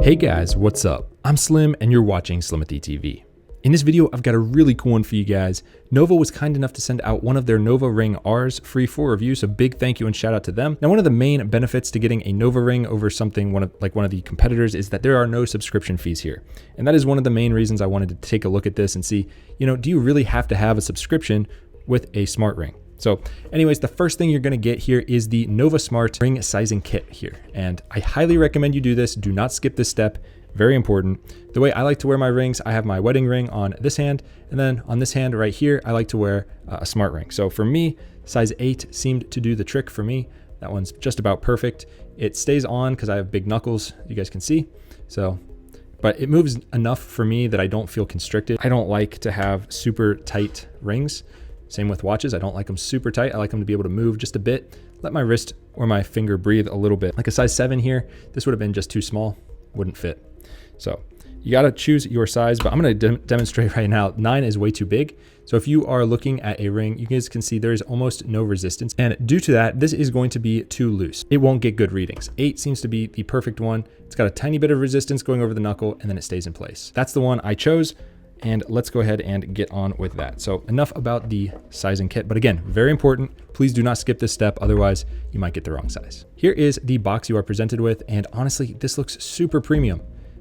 Hey guys, what's up? I'm Slim and you're watching Slimothy TV. In this video, I've got a really cool one for you guys. Nova was kind enough to send out one of their NovaRing Rs free for review, so big thank you and shout out to them. Now, one of the main benefits to getting a NovaRing over something one of the competitors is that there are no subscription fees here. And that is one of the main reasons I wanted to take a look at this and see, do you really have to have a subscription with a smart ring? So anyways, the first thing you're gonna get here is the Nova Smart ring sizing kit here. And I highly recommend you do this. Do not skip this step, very important. The way I like to wear my rings, I have my wedding ring on this hand, and then on this hand right here, I like to wear a smart ring. So for me, size 8 seemed to do the trick for me. That one's just about perfect. It stays on because I have big knuckles, you guys can see. But it moves enough for me that I don't feel constricted. I don't like to have super tight rings. Same with watches. I don't like them super tight. I like them to be able to move just a bit, let my wrist or my finger breathe a little bit. Like a size 7 here, this would have been just too small, wouldn't fit. So you got to choose your size, but I'm going to demonstrate right now. 9 is way too big. So if you are looking at a ring, you guys can see there's almost no resistance. And due to that, this is going to be too loose. It won't get good readings. 8 seems to be the perfect one. It's got a tiny bit of resistance going over the knuckle and then it stays in place. That's the one I chose. And let's go ahead and get on with that. So enough about the sizing kit, but again, very important. Please do not skip this step. Otherwise you might get the wrong size. Here is the box you are presented with. And honestly, this looks super premium.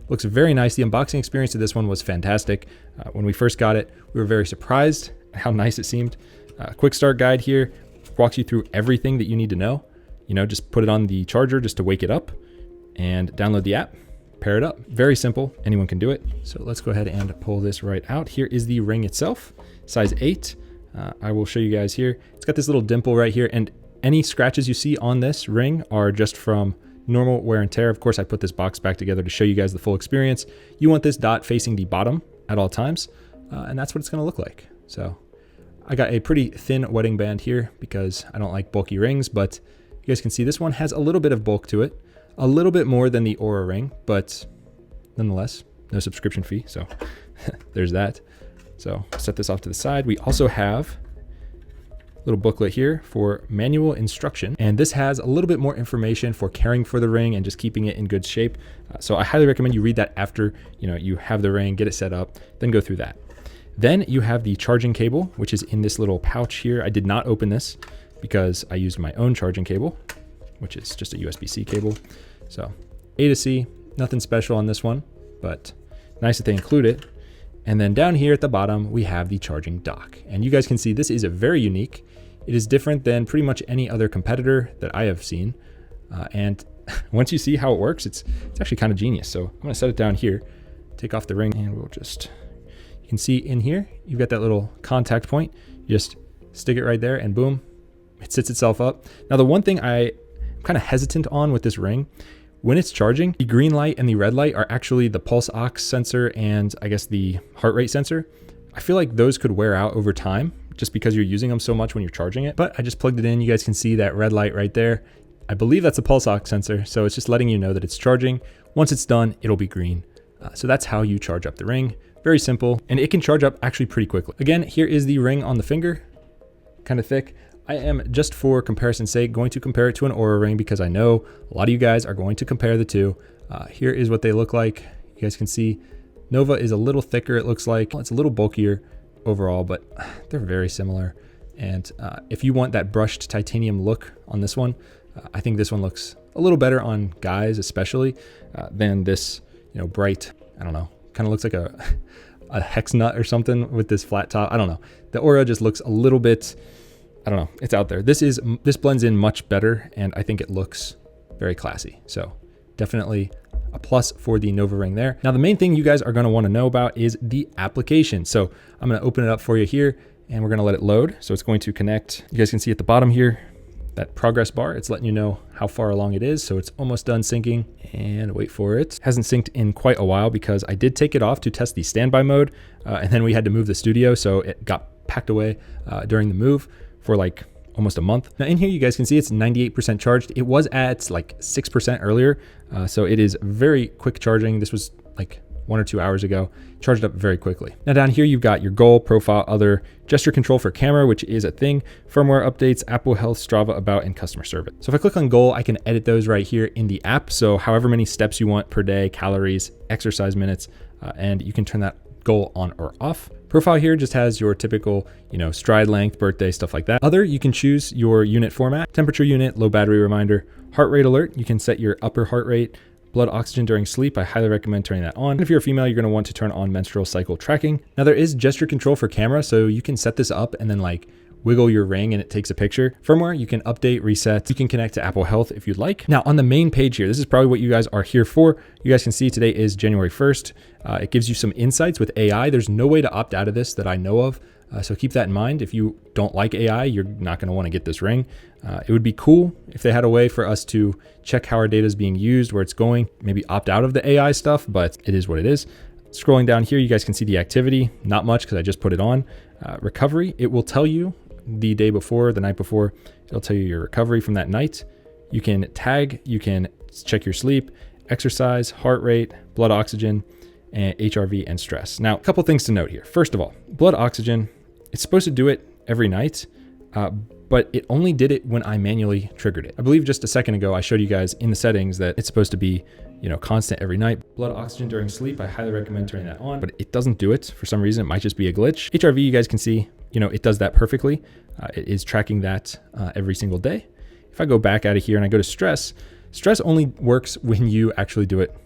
Looks very nice. The unboxing experience of this one was fantastic. When we first got it, we were very surprised at how nice it seemed. Quick start guide here walks you through everything that you need to know. Just put it on the charger just to wake it up and download the app. Pair it up. Very simple. Anyone can do it. So let's go ahead and pull this right out. Here is the ring itself, size 8. I will show you guys here. It's got this little dimple right here, and any scratches you see on this ring are just from normal wear and tear. Of course, I put this box back together to show you guys the full experience. You want this dot facing the bottom at all times, and that's what it's going to look like. So I got a pretty thin wedding band here because I don't like bulky rings, but you guys can see this one has a little bit of bulk to it. A little bit more than the Oura ring, but nonetheless, no subscription fee. So there's that. So set this off to the side. We also have a little booklet here for manual instruction. And this has a little bit more information for caring for the ring and just keeping it in good shape. So I highly recommend you read that after you have the ring, get it set up, then go through that. Then you have the charging cable, which is in this little pouch here. I did not open this because I used my own charging cable, which is just a USB-C cable. So A to C, nothing special on this one, but nice that they include it. And then down here at the bottom, we have the charging dock. And you guys can see this is very unique. It is different than pretty much any other competitor that I have seen. And once you see how it works, it's actually kind of genius. So I'm gonna set it down here, take off the ring, and we'll you can see in here, you've got that little contact point. You just stick it right there and boom, it sits itself up. Now the one thing I'm kind of hesitant on with this ring, when it's charging, the green light and the red light are actually the pulse ox sensor and I guess the heart rate sensor. I feel like those could wear out over time just because you're using them so much when you're charging it. But I just plugged it in. You guys can see that red light right there. I believe that's a pulse ox sensor. So it's just letting you know that it's charging. Once it's done, it'll be green. So that's how you charge up the ring. Very simple. And it can charge up actually pretty quickly. Again, here is the ring on the finger, kind of thick. I am, just for comparison's sake, going to compare it to an Oura ring because I know a lot of you guys are going to compare the two. Here is what they look like. You guys can see Nova is a little thicker. It looks like it's a little bulkier overall, but they're very similar. And if you want that brushed titanium look on this one, I think this one looks a little better on guys, especially than this, bright, I don't know, kind of looks like a hex nut or something with this flat top. I don't know. The Oura just looks a little bit, I don't know, it's out there. This blends in much better and I think it looks very classy. So definitely a plus for the NovaRing there. Now the main thing you guys are gonna wanna know about is the application. So I'm gonna open it up for you here and we're gonna let it load. So it's going to connect. You guys can see at the bottom here, that progress bar, it's letting you know how far along it is. So it's almost done syncing and wait for it. Hasn't synced in quite a while because I did take it off to test the standby mode and then we had to move the studio. So it got packed away during the move for like almost a month. Now in here, you guys can see it's 98% charged. It was at like 6% earlier. So it is very quick charging. This was like 1 or 2 hours ago, charged up very quickly. Now down here, you've got your goal, profile, other, gesture control for camera, which is a thing, firmware updates, Apple Health, Strava, about, and customer service. So if I click on goal, I can edit those right here in the app. So however many steps you want per day, calories, exercise minutes, and you can turn that goal on or off. Profile here just has your typical, stride length, birthday, stuff like that. Other, you can choose your unit format, temperature unit, low battery reminder, heart rate alert. You can set your upper heart rate, blood oxygen during sleep. I highly recommend turning that on. And if you're a female, you're going to want to turn on menstrual cycle tracking. Now there is gesture control for camera, so you can set this up and then wiggle your ring and it takes a picture. Firmware, you can update, reset. You can connect to Apple Health if you'd like. Now on the main page here, this is probably what you guys are here for. You guys can see today is January 1st. It gives you some insights with AI. There's no way to opt out of this that I know of. So keep that in mind. If you don't like AI, you're not going to want to get this ring. It would be cool if they had a way for us to check how our data is being used, where it's going, maybe opt out of the AI stuff, but it is what it is. Scrolling down here, you guys can see the activity, not much because I just put it on. Recovery, it will tell you the day before, the night before, it'll tell you your recovery from that night. You can tag, you can check your sleep, exercise, heart rate, blood oxygen, and HRV and stress. Now, a couple things to note here. First of all, blood oxygen, it's supposed to do it every night, but it only did it when I manually triggered it. I believe just a second ago, I showed you guys in the settings that it's supposed to be, constant every night. Blood oxygen during sleep, I highly recommend turning that on, but it doesn't do it for some reason. It might just be a glitch. HRV, you guys can see, it does that perfectly. It is tracking that every single day. If I go back out of here and I go to stress, stress only works when you actually do it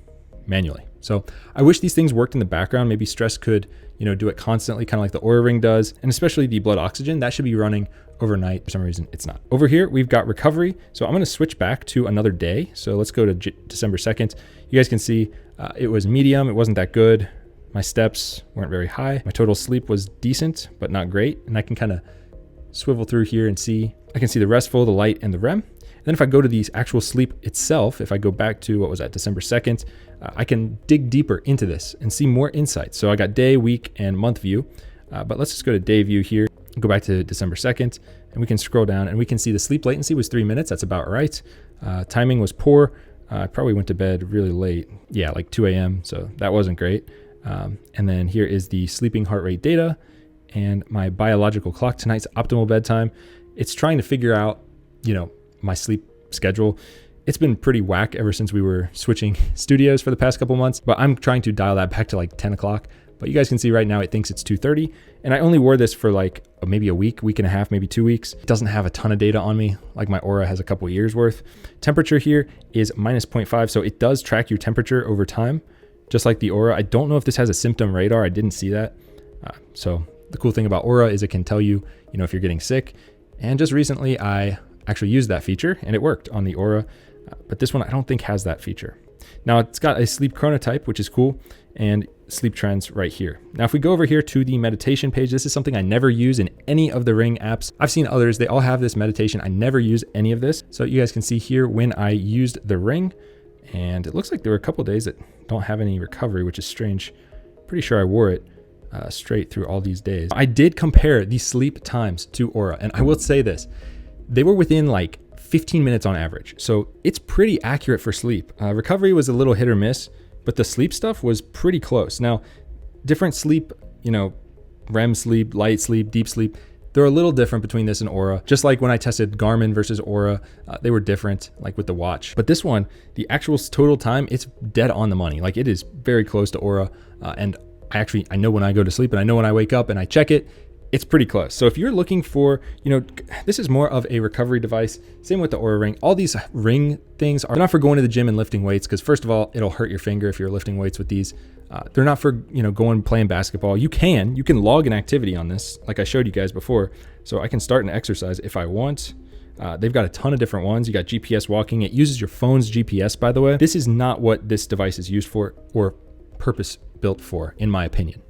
manually. So I wish these things worked in the background. Maybe stress could, do it constantly, kind of like the Oura ring does. And especially the blood oxygen, that should be running overnight. For some reason, it's not. Over here, we've got recovery. So I'm going to switch back to another day. So let's go to December 2nd. You guys can see it was medium. It wasn't that good. My steps weren't very high. My total sleep was decent, but not great. And I can kind of swivel through here and see, I can see the restful, the light, and the REM. And then if I go to the actual sleep itself, if I go back to what was that, December 2nd, I can dig deeper into this and see more insights. So I got day, week, and month view, but let's just go to day view here, go back to December 2nd, and we can scroll down and we can see the sleep latency was 3 minutes. That's about right. Timing was poor. I probably went to bed really late. Yeah, like 2 a.m. So that wasn't great. And then here is the sleeping heart rate data and my biological clock. Tonight's optimal bedtime. It's trying to figure out, my sleep schedule. It's been pretty whack ever since we were switching studios for the past couple months, but I'm trying to dial that back to 10 o'clock. But you guys can see right now it thinks it's 2:30, and I only wore this for maybe a week and a half, maybe 2 weeks. It doesn't have a ton of data on me, like my Oura has a couple years worth. Temperature here is -0.5, so it does track your temperature over time, just like the Oura. I don't know if this has a symptom radar. I didn't see that. So the cool thing about Oura is it can tell you, if you're getting sick. And just recently I actually used that feature and it worked on the Oura, but this one I don't think has that feature. Now it's got a sleep chronotype, which is cool, and sleep trends right here. Now, if we go over here to the meditation page, this is something I never use in any of the Ring apps. I've seen others, they all have this meditation. I never use any of this. So you guys can see here when I used the Ring, and it looks like there were a couple days that don't have any recovery, which is strange. Pretty sure I wore it straight through all these days. I did compare the sleep times to Oura, and I will say this, they were within 15 minutes on average. So it's pretty accurate for sleep. Recovery was a little hit or miss, but the sleep stuff was pretty close. Now, different sleep, REM sleep, light sleep, deep sleep, they're a little different between this and Oura. Just like when I tested Garmin versus Oura, they were different, like with the watch. But this one, the actual total time, it's dead on the money. It is very close to Oura. And I know when I go to sleep and I know when I wake up and I check it, it's pretty close. So if you're looking for, this is more of a recovery device. Same with the Oura Ring. All these Ring things are not for going to the gym and lifting weights, because first of all, it'll hurt your finger if you're lifting weights with these. They're not for, going playing basketball. You can log an activity on this, like I showed you guys before. So I can start an exercise if I want. They've got a ton of different ones. You got GPS walking. It uses your phone's GPS, by the way. This is not what this device is used for or purpose built for, in my opinion.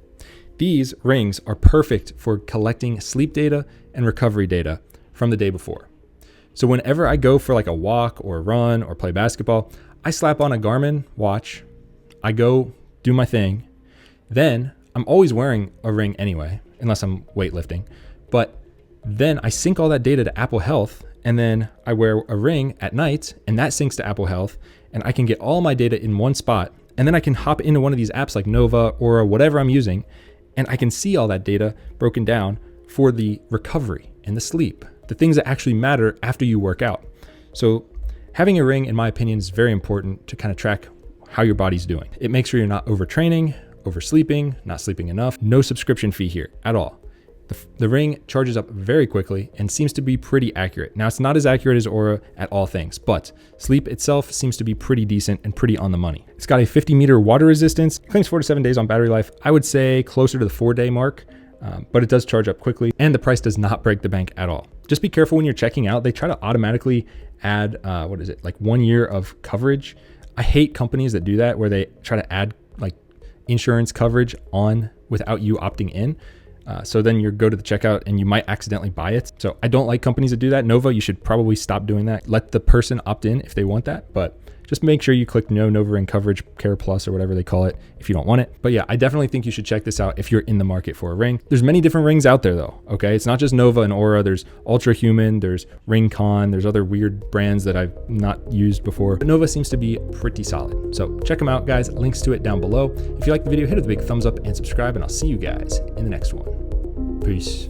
These rings are perfect for collecting sleep data and recovery data from the day before. So whenever I go for a walk or a run or play basketball, I slap on a Garmin watch, I go do my thing. Then I'm always wearing a ring anyway, unless I'm weightlifting. But then I sync all that data to Apple Health, and then I wear a ring at night, and that syncs to Apple Health, and I can get all my data in one spot And then I can hop into one of these apps like Nova, Oura, whatever I'm using, and I can see all that data broken down for the recovery and the sleep, the things that actually matter after you work out. So having a ring, in my opinion, is very important to kind of track how your body's doing. It makes sure you're not overtraining, oversleeping, not sleeping enough. No subscription fee here at all. The ring charges up very quickly and seems to be pretty accurate. Now, it's not as accurate as Oura at all things, but sleep itself seems to be pretty decent and pretty on the money. It's got a 50-meter water resistance, claims 4 to 7 days on battery life. I would say closer to the 4-day mark, but it does charge up quickly, and the price does not break the bank at all. Just be careful when you're checking out. They try to automatically add, like 1 year of coverage. I hate companies that do that, where they try to add like insurance coverage on without you opting in. So then you go to the checkout and you might accidentally buy it. So I don't like companies that do that. Nova, you should probably stop doing that. Let the person opt in if they want that, but just make sure you click no NovaRing coverage, Care Plus, or whatever they call it if you don't want it. But yeah, I definitely think you should check this out if you're in the market for a ring. There's many different rings out there though, okay? It's not just Nova and Oura. There's Ultra Human, there's RingCon, there's other weird brands that I've not used before. But Nova seems to be pretty solid. So check them out, guys. Links to it down below. If you like the video, hit it with a big thumbs up and subscribe, and I'll see you guys in the next one. Peace.